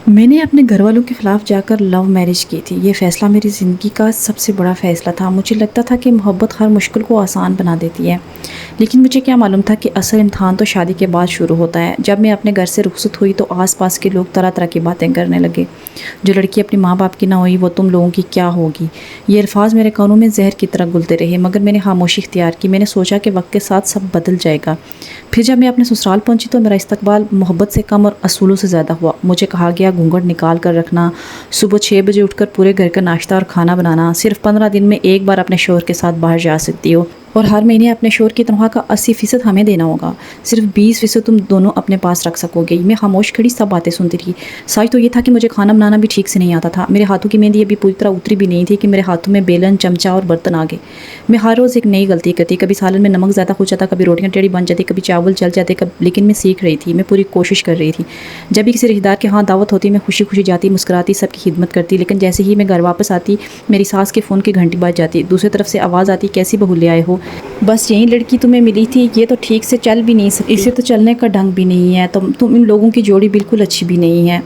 میں نے اپنے گھر والوں کے خلاف جا کر لو میرج کی تھی۔ یہ فیصلہ میری زندگی کا سب سے بڑا فیصلہ تھا۔ مجھے لگتا تھا کہ محبت ہر مشکل کو آسان بنا دیتی ہے، لیکن مجھے کیا معلوم تھا کہ اصل امتحان تو شادی کے بعد شروع ہوتا ہے۔ جب میں اپنے گھر سے رخصت ہوئی تو آس پاس کے لوگ طرح طرح کی باتیں کرنے لگے۔ جو لڑکی اپنی ماں باپ کی نہ ہوئی وہ تم لوگوں کی کیا ہوگی؟ یہ الفاظ میرے کانوں میں زہر کی طرح گھلتے رہے، مگر میں نے خاموشی اختیار کی۔ میں نے سوچا کہ وقت کے ساتھ سب بدل جائے گا۔ پھر جب میں اپنے سسرال پہنچی تو میرا استقبال محبت سے کم اور اصولوں سے زیادہ ہوا۔ مجھے کہا گیا گھونگھٹ نکال کر رکھنا، صبح 6 بجے اٹھ کر پورے گھر کا ناشتہ اور کھانا بنانا، صرف 15 دن میں ایک بار اپنے شوہر کے ساتھ باہر جا سکتی ہو، اور ہر مہینے اپنے شوہر کی تنخواہ کا 80% ہمیں دینا ہوگا، صرف 20% تم دونوں اپنے پاس رکھ سکو گے۔ میں خاموش کھڑی سب باتیں سنتی رہی۔ سچ تو یہ تھا کہ مجھے کھانا بنانا بھی ٹھیک سے نہیں آتا تھا۔ میرے ہاتھوں کی مہندی ابھی پوری طرح اتری بھی نہیں تھی کہ میرے ہاتھوں میں بیلن، چمچہ اور برتن آ گئے۔ میں ہر روز ایک نئی غلطی کرتی، کبھی سالن میں نمک زیادہ ہو جاتا، کبھی روٹیاں ٹیڑھی بن جاتی، کبھی چاول جل جاتے، لیکن میں سیکھ رہی تھی، میں پوری کوشش کر رہی تھی۔ جب بھی کسی رشتہ دار کے ہاں دعوت ہوتی میں خوشی خوشی جاتی، مسکراتی، سب کی خدمت کرتی، لیکن جیسے ہی میں گھر واپس آتی میری ساس کے فون کی گھنٹی بج جاتی، دوسری طرف سے آواز آتی، کیسی بہو لے آئے ہو؟ بس یہی لڑکی تمہیں ملی تھی، یہ تو ٹھیک سے چل بھی نہیں سکتی، اسے تو چلنے کا ڈھنگ بھی نہیں ہے، تم ان لوگوں کی جوڑی بالکل اچھی بھی نہیں ہے۔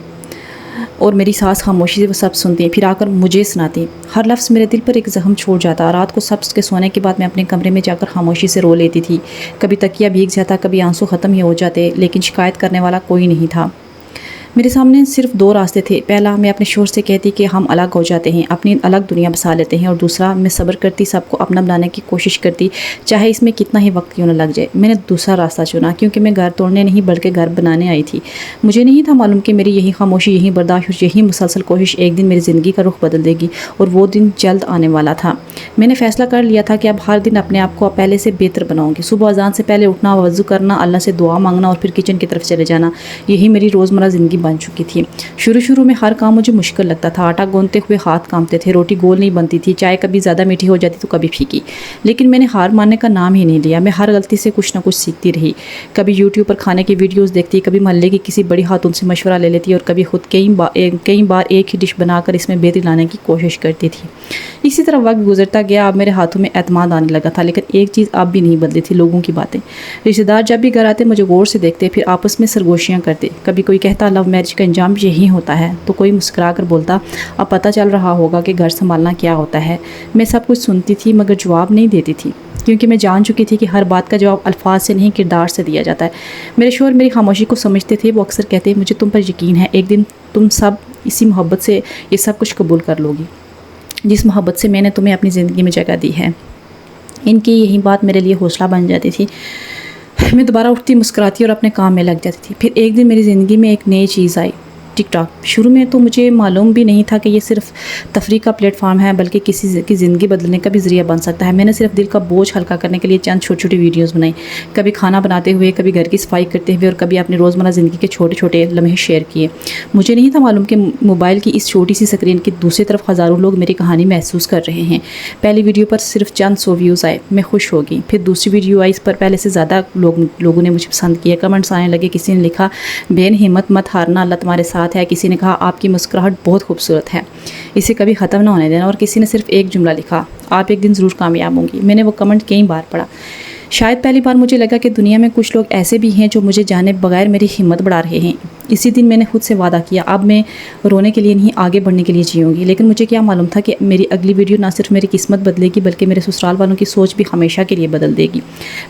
اور میری ساس خاموشی سے وہ سب سنتی، پھر آ کر مجھے سناتی۔ ہر لفظ میرے دل پر ایک زخم چھوڑ جاتا۔ رات کو سب کے سونے کے بعد میں اپنے کمرے میں جا کر خاموشی سے رو لیتی تھی۔ کبھی تکیہ بھیگ جاتا، کبھی آنسو ختم ہی ہو جاتے، لیکن شکایت کرنے والا کوئی نہیں تھا۔ میرے سامنے صرف 2 راستے تھے۔ پہلا، میں اپنے شوہر سے کہتی کہ ہم الگ ہو جاتے ہیں، اپنی الگ دنیا بسا لیتے ہیں، اور دوسرا، میں صبر کرتی، سب کو اپنا بنانے کی کوشش کرتی، چاہے اس میں کتنا ہی وقت کیوں نہ لگ جائے۔ میں نے دوسرا راستہ چنا، کیونکہ میں گھر توڑنے نہیں بلکہ گھر بنانے آئی تھی۔ مجھے نہیں تھا معلوم کہ میری یہی خاموشی، یہی برداشت اور یہی مسلسل کوشش ایک دن میری زندگی کا رخ بدل دے گی، اور وہ دن جلد آنے والا تھا۔ میں نے فیصلہ کر لیا تھا کہ اب ہر دن اپنے آپ کو پہلے سے بہتر بناؤں گی۔ صبح اذان سے پہلے اٹھنا، وضو کرنا، اللہ سے دعا مانگنا، اور پھر کچن کی طرف چلے جانا، یہی میری روزمرہ زندگی بن چکی تھی۔ شروع میں ہر کام مجھے مشکل لگتا تھا، آٹا گوندتے ہوئے ہاتھ کانپتے تھے، روٹی گول نہیں بنتی تھی، چائے کبھی زیادہ میٹھی ہو جاتی تو کبھی پھیکی، لیکن میں نے ہار ماننے کا نام ہی نہیں لیا۔ میں ہر غلطی سے کچھ نہ کچھ سیکھتی رہی، کبھی یوٹیوب پر کھانے کی ویڈیوز دیکھتی، کبھی محلے کی کسی بڑی خاتون سے مشورہ لے لیتی، اور کبھی خود کئی بار ایک ہی ڈش بنا کر اس میں بہتری لانے کی کوشش کرتی تھی۔ اسی طرح وقت گزرتا گیا، اب میرے ہاتھوں میں اعتماد آنے لگا تھا، لیکن ایک چیز اب بھی نہیں بدلی تھی، لوگوں کی باتیں۔ رشتہ دار جب بھی گھر آتے مجھے غور سے دیکھتے، پھر آپس میں سرگوشیاں کرتے۔ کبھی کوئی کہتا لو میرج کا انجام یہی ہوتا ہے، تو کوئی مسکرا کر بولتا اب پتہ چل رہا ہوگا کہ گھر سنبھالنا کیا ہوتا ہے۔ میں سب کچھ سنتی تھی مگر جواب نہیں دیتی تھی، کیونکہ میں جان چکی تھی کہ ہر بات کا جواب الفاظ سے نہیں کردار سے دیا جاتا ہے۔ میرے شوہر میری خاموشی کو سمجھتے تھے، وہ اکثر کہتے مجھے تم پر یقین ہے، ایک دن تم سب اسی محبت سے یہ سب کچھ قبول کر لو گی، جس محبت سے میں نے تمہیں اپنی زندگی میں جگہ دی ہے۔ ان کی یہی بات میرے لیے حوصلہ بن جاتی تھی۔ میں دوبارہ اٹھتی، مسکراتی اور اپنے کام میں لگ جاتی تھی۔ پھر ایک دن میری زندگی میں ایک نئی چیز آئی، ٹک ٹاک۔ شروع میں تو مجھے معلوم بھی نہیں تھا کہ یہ صرف تفریح کا پلیٹ فارم ہے، بلکہ کسی کی زندگی بدلنے کا بھی ذریعہ بن سکتا ہے۔ میں نے صرف دل کا بوجھ ہلکا کرنے کے لیے چند چھوٹی چھوٹی ویڈیوز بنائی، کبھی کھانا بناتے ہوئے، کبھی گھر کی صفائی کرتے ہوئے، اور کبھی اپنی روزمرہ زندگی کے چھوٹے چھوٹے لمحے شیئر کیے۔ مجھے نہیں تھا معلوم کہ موبائل کی اس چھوٹی سی اسکرین کی دوسری طرف ہزاروں لوگ میری کہانی محسوس کر رہے ہیں۔ پہلی ویڈیو پر صرف چند 100 ویوز آئے، میں خوش ہو گئی۔ پھر دوسری ویڈیو آئی، اس پر پہلے سے زیادہ لوگوں نے مجھے پسند کیا، کمنٹس آنے لگے۔ کسی نے لکھا بہن ہمت مت ہارنا، اللہ تمہارے ساتھ ہے۔ کسی نے کہا آپ کی مسکراہٹ بہت خوبصورت ہے، اسے کبھی ختم نہ ہونے دینا، اور کسی نے صرف ایک جملہ لکھا آپ ایک دن ضرور کامیاب ہوں گی۔ میں نے وہ کمنٹ کئی بار پڑھا۔ شاید پہلی بار مجھے لگا کہ دنیا میں کچھ لوگ ایسے بھی ہیں جو مجھے جانے بغیر میری ہمت بڑھا رہے ہیں۔ اسی دن میں نے خود سے وعدہ کیا اب میں رونے کے لیے نہیں، آگے بڑھنے کے لیے جیوں گی۔ لیکن مجھے کیا معلوم تھا کہ میری اگلی ویڈیو نہ صرف میری قسمت بدلے گی بلکہ میرے سسرال والوں کی سوچ بھی ہمیشہ کے لیے بدل دے گی۔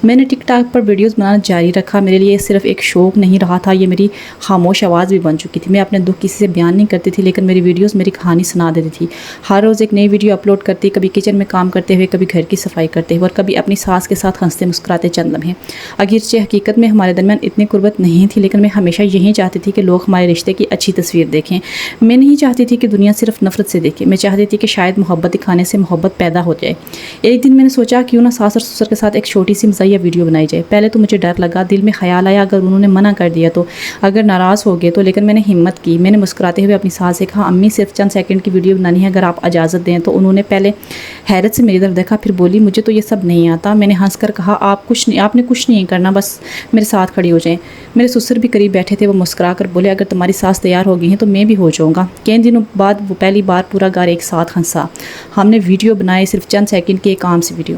میں نے ٹک ٹاک پر ویڈیوز بنانا جاری رکھا۔ میرے لیے صرف ایک شوق نہیں رہا تھا، یہ میری خاموش آواز بھی بن چکی تھی۔ میں اپنے دکھ کسی سے بیان نہیں کرتی تھی، لیکن میری ویڈیوز میری کہانی سنا دیتی تھی۔ ہر روز ایک نئی ویڈیو اپلوڈ کرتی، کبھی کچن میں کام کرتے ہوئے، کبھی گھر کی صفائی کرتے ہوئے، اور کبھی اپنی ساس کے ساتھ ہنستے مسکراتے چند لمحے۔ اگرچہ حقیقت میں ہمارے درمیان اتنی قربت نہیں تھی، لیکن میں ہمیشہ یہی چاہتی تھی کہ لوگ ہمارے رشتے کی اچھی تصویر دیکھیں۔ میں نہیں چاہتی تھی کہ دنیا صرف نفرت سے دیکھے، میں چاہتی تھی کہ شاید محبت دکھانے سے محبت پیدا ہو جائے۔ ایک دن میں نے سوچا کیوں نہ ساس اور سسر کے ساتھ ایک چھوٹی سی مزاحیہ ویڈیو بنائی جائے۔ پہلے تو مجھے ڈر لگا، دل میں خیال آیا اگر انہوں نے منع کر دیا تو، اگر ناراض ہو گئے تو، لیکن میں نے ہمت کی۔ میں نے مسکراتے ہوئے اپنی ساس سے کہا امی صرف چند سیکنڈ کی ویڈیو بنانی ہے، اگر آپ اجازت دیں تو۔ انہوں نے پہلے حیرت سے میری طرف دیکھا، پھر بولی مجھے تو یہ سب نہیں آتا۔ میں نے ہنس کر کہا آپ نے کچھ نہیں کرنا، بس میرے ساتھ کھڑی ہو جائیں۔ میرے سسر بھی قریب بیٹھے تھے، وہ مسکرا کر بولے اگر تمہاری ساس تیار ہو گئی ہیں تو میں بھی ہو جاؤں گا۔ کئی دنوں بعد وہ پہلی بار پورا گھر ایک ساتھ ہنسا۔ ہم نے ویڈیو بنائے، صرف چند سیکنڈ کی ایک عام سی ویڈیو،